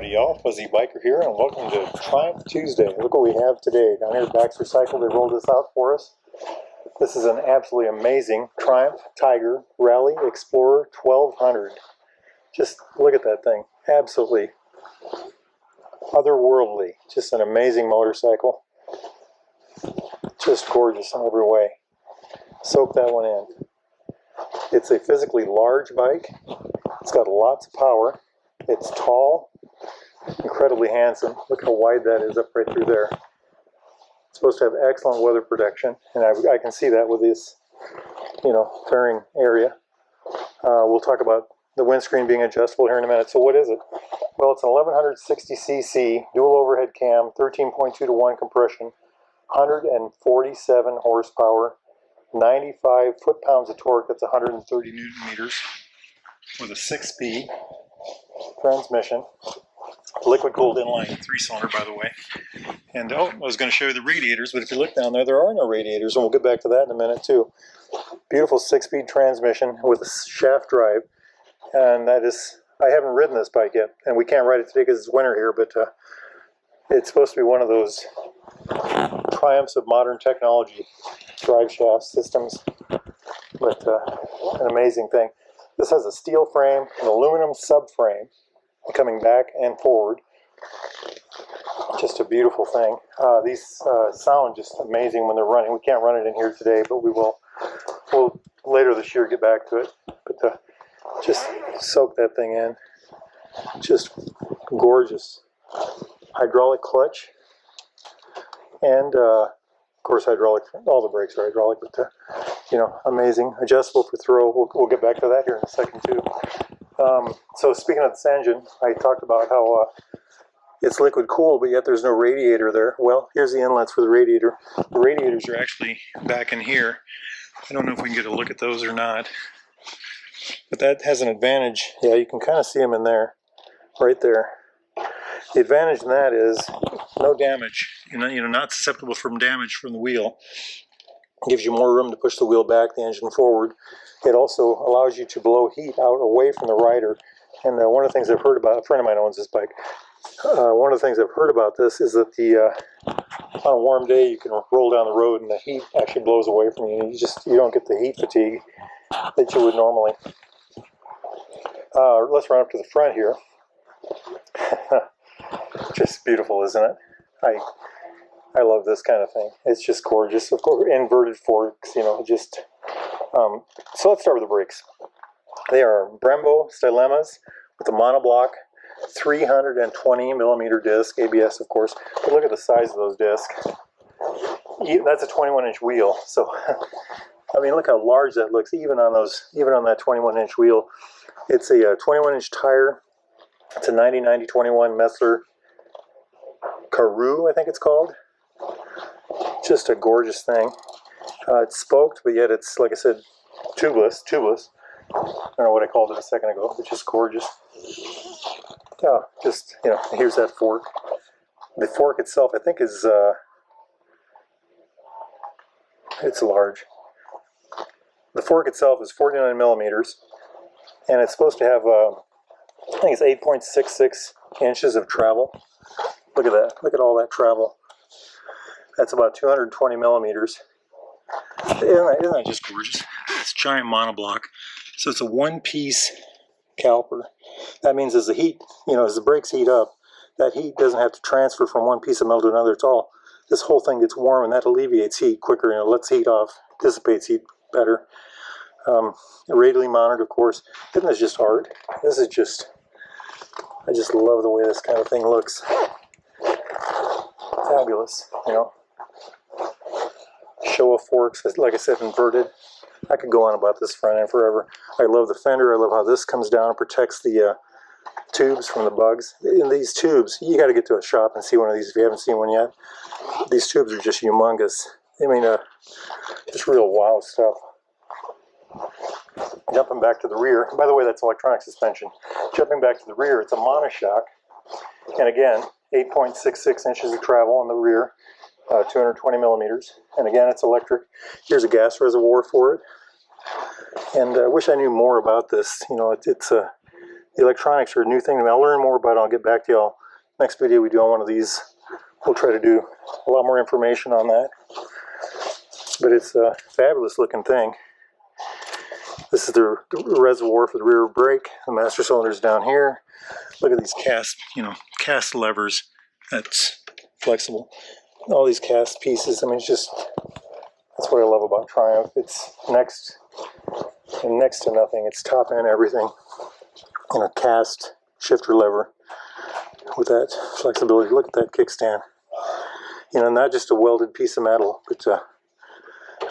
Howdy y'all, Fuzzy Biker here, and welcome to Triumph Tuesday. Look what we have today. Down here at Baxter Cycle, they rolled this out for us. This is an absolutely amazing Triumph Tiger Rally Explorer 1200. Just look at that thing. Absolutely otherworldly. Just an amazing motorcycle. Just gorgeous in every way. Soak that one in. It's a physically large bike. It's got lots of power. It's tall, incredibly handsome. Look how wide that is up right through there. It's supposed to have excellent weather protection, and I can see that with this, fairing area. We'll talk about the windscreen being adjustable here in a minute. So what is it? Well, it's an 1160cc dual overhead cam, 13.2 to 1 compression, 147 horsepower, 95 foot-pounds of torque. That's 130 newton meters, with a 6-speed transmission, liquid cooled inline 3-cylinder, by the way. And I was going to show you the radiators, but if you look down there, there are no radiators, and we'll get back to that in a minute too. Beautiful 6-speed transmission with a shaft drive, and that is, I haven't ridden this bike yet, and we can't ride it today because it's winter here, but it's supposed to be one of those triumphs of modern technology, drive shaft systems, but an amazing thing. This has a steel frame, an aluminum subframe, coming back and forward. Just a beautiful thing. These sound just amazing when they're running. We can't run it in here today, but we will. We'll later this year get back to it. But just soak that thing in. Just gorgeous. Hydraulic clutch. And of course hydraulic, all the brakes are hydraulic, but amazing. Adjustable for throw. We'll get back to that here in a second too. So speaking of this engine, I talked about how it's liquid cooled, but yet there's no radiator there. Well, here's the inlets for the radiator. The radiators are actually back in here. I don't know if we can get a look at those or not, but that has an advantage. Yeah, you can kind of see them in there, right there. The advantage in that is no damage. Not susceptible from damage from the wheel. It gives you more room to push the wheel back, the engine forward. It also allows you to blow heat out away from the rider. And one of the things I've heard about, a friend of mine owns this bike. One of the things I've heard about this is that on a warm day you can roll down the road and the heat actually blows away from you. You don't get the heat fatigue that you would normally. Let's run up to the front here. Just beautiful, isn't it? I love this kind of thing. It's just gorgeous. Of course, inverted forks, so let's start with the brakes. They are Brembo Stylemas with a monoblock 320 millimeter disc, ABS of course. But look at the size of those discs. That's a 21-inch wheel. So, I mean, look how large that looks, even on that 21-inch wheel. It's a 21-inch tire. It's a 90-90-21 Messler Karoo, I think it's called. Just a gorgeous thing. It's spoked, but yet it's, like I said, tubeless. I don't know what I called it a second ago. It's just gorgeous. Here's that fork. The fork itself, I think, is it's large. The fork itself is 49 millimeters, and it's supposed to have, I think it's 8.66 inches of travel. Look at that. Look at all that travel. That's about 220 millimeters. Isn't that just gorgeous? It's giant monoblock. So it's a one-piece caliper. That means as the brakes heat up, that heat doesn't have to transfer from one piece of metal to another. This whole thing gets warm, and that alleviates heat quicker, and it lets heat off, dissipates heat better. Radially mounted, of course. Isn't this just art? I just love the way this kind of thing looks. Fabulous, Showa forks, like I said, inverted. I could go on about this front end forever. I love the fender. I love how this comes down and protects the tubes from the bugs. In these tubes, you got to get to a shop and see one of these if you haven't seen one yet. These tubes are just humongous. I mean, just real wow stuff. Jumping back to the rear. By the way, that's electronic suspension. Jumping back to the rear, it's a monoshock. And again, 8.66 inches of travel on the rear, 220 millimeters. And again, it's electric. Here's a gas reservoir for it. And I wish I knew more about this. The electronics are a new thing to me. I'll learn more about it. I'll get back to y'all next video we do on one of these, we'll try to do a lot more information on that. But it's a fabulous looking thing. This is the reservoir for the rear brake. The master cylinder's down here. Look at these cast levers. That's flexible. All these cast pieces. I mean, that's what I love about Triumph. It's next to nothing. It's top end everything. And a cast shifter lever with that flexibility. Look at that kickstand. Not just a welded piece of metal, but a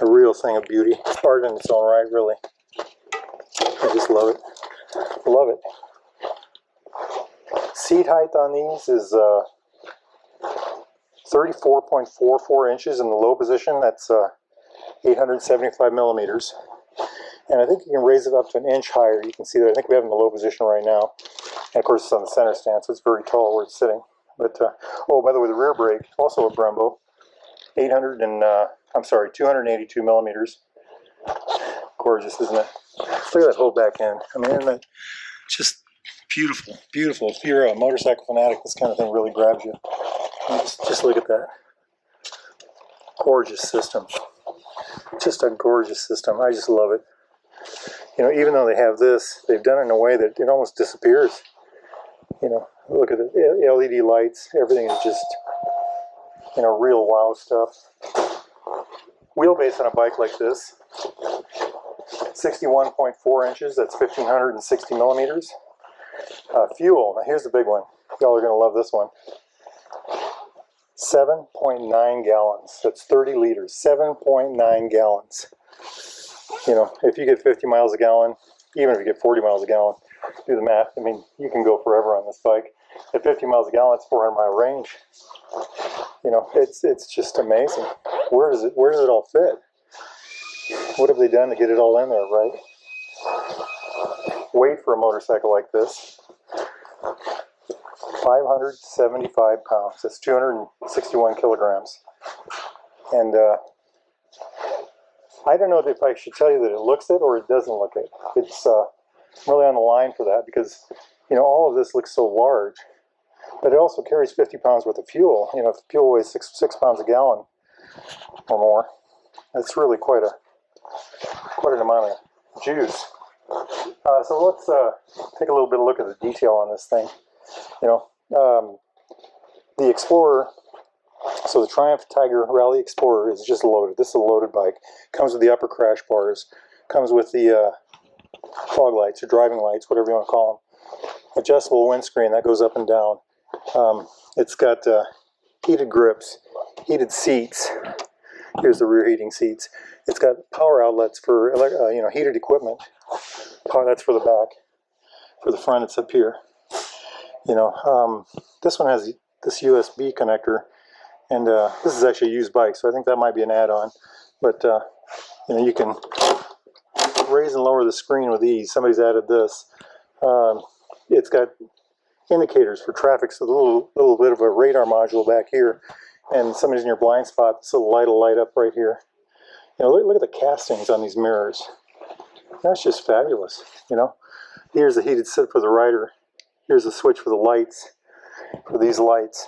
real thing of beauty. It's art in its own right, really. I just love it. Love it. Seat height on these is 34.44 inches in the low position. That's 875 millimeters. And I think you can raise it up to an inch higher. You can see that I think we have it in the low position right now. And of course it's on the center stand, so it's very tall where it's sitting. But, oh, by the way, the rear brake, also a Brembo. 282 millimeters. Gorgeous, isn't it? Look at that whole back end. I mean, isn't that just beautiful, beautiful. If you're a motorcycle fanatic, this kind of thing really grabs you. Just look at that. Gorgeous system. Just a gorgeous system. I just love it. Even though they have this, they've done it in a way that it almost disappears. Look at the LED lights. Everything is just, real wow stuff. Wheelbase on a bike like this, 61.4 inches. That's 1,560 millimeters. Fuel. Now here's the big one. Y'all are going to love this one. 7.9 gallons. That's 30 liters. 7.9 gallons. If you get 50 miles a gallon, even if you get 40 miles a gallon, do the math. I mean, you can go forever on this bike. At 50 miles a gallon, it's 400-mile range. It's just amazing. Where does it all fit? What have they done to get it all in there, right? Weight for a motorcycle like this, 575 pounds. That's 261 kilograms. And I don't know if I should tell you that it looks it or it doesn't look it. It's really on the line for that because, all of this looks so large. But it also carries 50 pounds worth of fuel. If fuel weighs 6 pounds a gallon or more, that's really quite an amount of juice. So let's take a little bit of a look at the detail on this thing. The Explorer, so the Triumph Tiger Rally Explorer is just loaded. This is a loaded bike. Comes with the upper crash bars. Comes with the fog lights or driving lights, whatever you want to call them. Adjustable windscreen, that goes up and down. It's got heated grips, heated seats. Here's the rear heating seats. It's got power outlets for heated equipment. That's for the back. For the front, it's up here. This one has this USB connector, and this is actually a used bike, so I think that might be an add-on. But you can raise and lower the screen with ease. Somebody's added this. It's got indicators for traffic, so the little bit of a radar module back here, and somebody's in your blind spot, so the light will light up right here. Look at the castings on these mirrors. That's just fabulous. Here's the heated seat for the rider. Here's the switch for the lights, for these lights.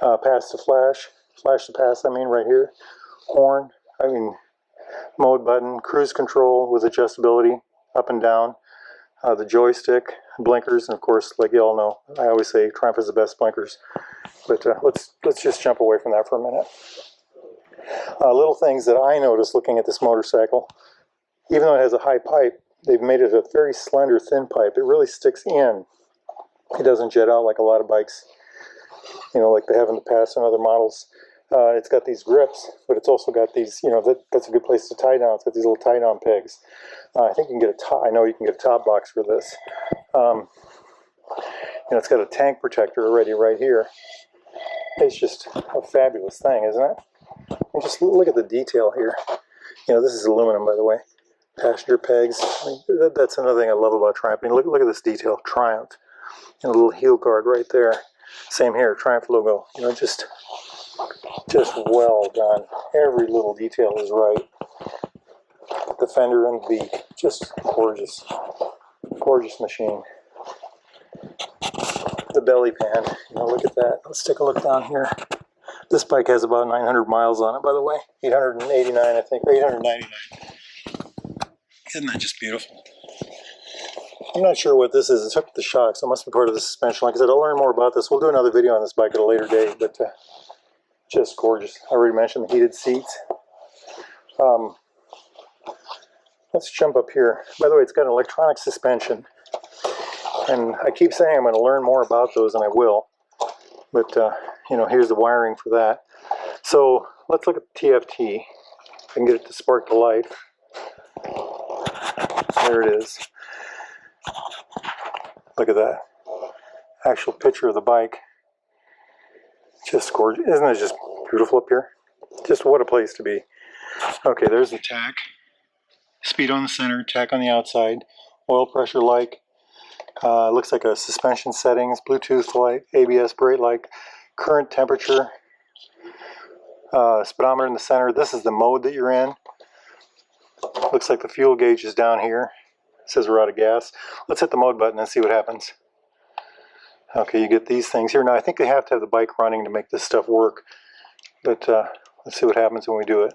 Pass to flash to pass, right here. Horn, mode button, cruise control with adjustability up and down. The joystick, blinkers, and of course, like you all know, I always say Triumph is the best blinkers. But let's just jump away from that for a minute. Little things that I noticed looking at this motorcycle, even though it has a high pipe, they've made it a very slender, thin pipe. It really sticks in. It doesn't jet out like a lot of bikes, like they have in the past on other models. It's got these grips, but it's also got these, that's a good place to tie down. It's got these little tie down pegs. I think you can get I know you can get a top box for this. It's got a tank protector already right here. It's just a fabulous thing, isn't it? And just look at the detail here. This is aluminum, by the way. Passenger pegs. That's another thing I love about Triumph. Look at this detail. Triumph. And a little heel guard right there. Same here. Triumph logo. Just well done. Every little detail is right. The fender and the beak. Just gorgeous. Gorgeous machine. The belly pan. You know, look at that. Let's take a look down here. This bike has about 900 miles on it, by the way. 889, I think, or 899. Isn't that just beautiful? I'm not sure what this is. It's hooked to the shock, so it must be part of the suspension. Like I said, I'll learn more about this. We'll do another video on this bike at a later date, but just gorgeous. I already mentioned the heated seats. Let's jump up here. By the way, it's got an electronic suspension. And I keep saying I'm going to learn more about those, and I will. But, you know, here's the wiring for that. So let's look at the TFT. I can get it to spark the light. There it is. Look at that. Actual picture of the bike. Just gorgeous. Isn't it just beautiful up here? Just what a place to be. Okay, there's the tack. Speed on the center, tack on the outside. Oil pressure light. Looks like a suspension settings, Bluetooth light, ABS brake light, current temperature, speedometer in the center. This is the mode that you're in. Looks like the fuel gauge is down here. It says we're out of gas. Let's hit the mode button and see what happens. Okay, you get these things here. Now I think they have to have the bike running to make this stuff work. But let's see what happens when we do it.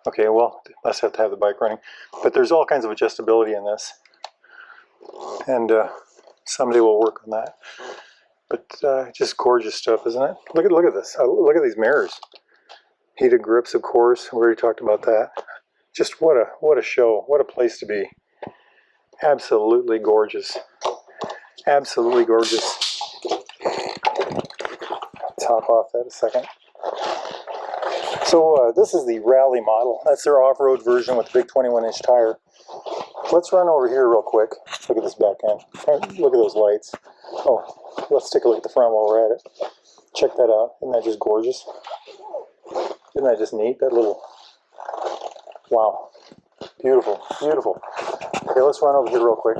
Okay, well, must have to have the bike running. But there's all kinds of adjustability in this. And someday we'll work on that. But just gorgeous stuff, isn't it? Look at this. Look at these mirrors. Heated grips, of course. We already talked about that. Just what a show. What a place to be. Absolutely gorgeous. Absolutely gorgeous. Top off that a second. So this is the Rally model. That's their off-road version with the big 21-inch tire. Let's run over here real quick. Look at this back end. Look at those lights. Oh, let's take a look at the front while we're at it. Check that out. Isn't that just gorgeous? Isn't that just neat? That little... Wow. Beautiful. Beautiful. Okay, let's run over here real quick.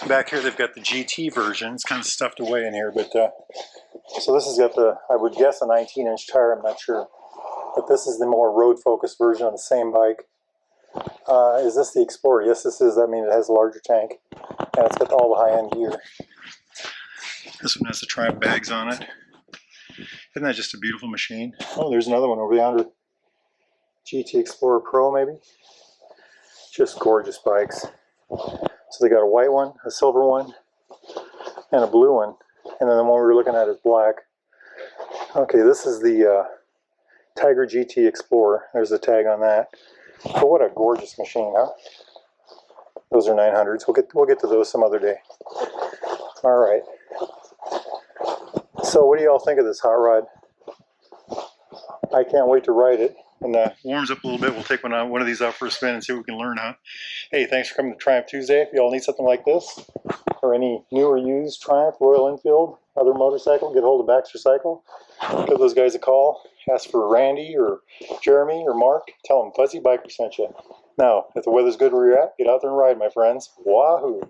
Back here they've got the GT version. It's kind of stuffed away in here, but... So this has got the, I would guess, a 19-inch tire. I'm not sure. But this is the more road-focused version on the same bike. Is this the Explorer? Yes, this is. That means it has a larger tank. And it's got all the high-end gear. This one has the Triumph bags on it. Isn't that just a beautiful machine? Oh, there's another one over yonder. GT Explorer Pro, maybe? Just gorgeous bikes. So they got a white one, a silver one, and a blue one. And then the one we were looking at is black. Okay, this is the Tiger GT Explorer. There's the tag on that. But what a gorgeous machine, huh? Those are 900s. We'll get to those some other day. All right. So what do y'all think of this hot rod? I can't wait to ride it. When it warms up a little bit, we'll take one of these out for a spin and see what we can learn, huh? Hey, thanks for coming to Triumph Tuesday. If y'all need something like this, or any new or used Triumph, Royal Enfield, other motorcycle, get a hold of Baxter Cycle. Give those guys a call. Ask for Randy or Jeremy or Mark. Tell them Fuzzy Biker sent you. Now, if the weather's good where you're at, get out there and ride, my friends. Wahoo!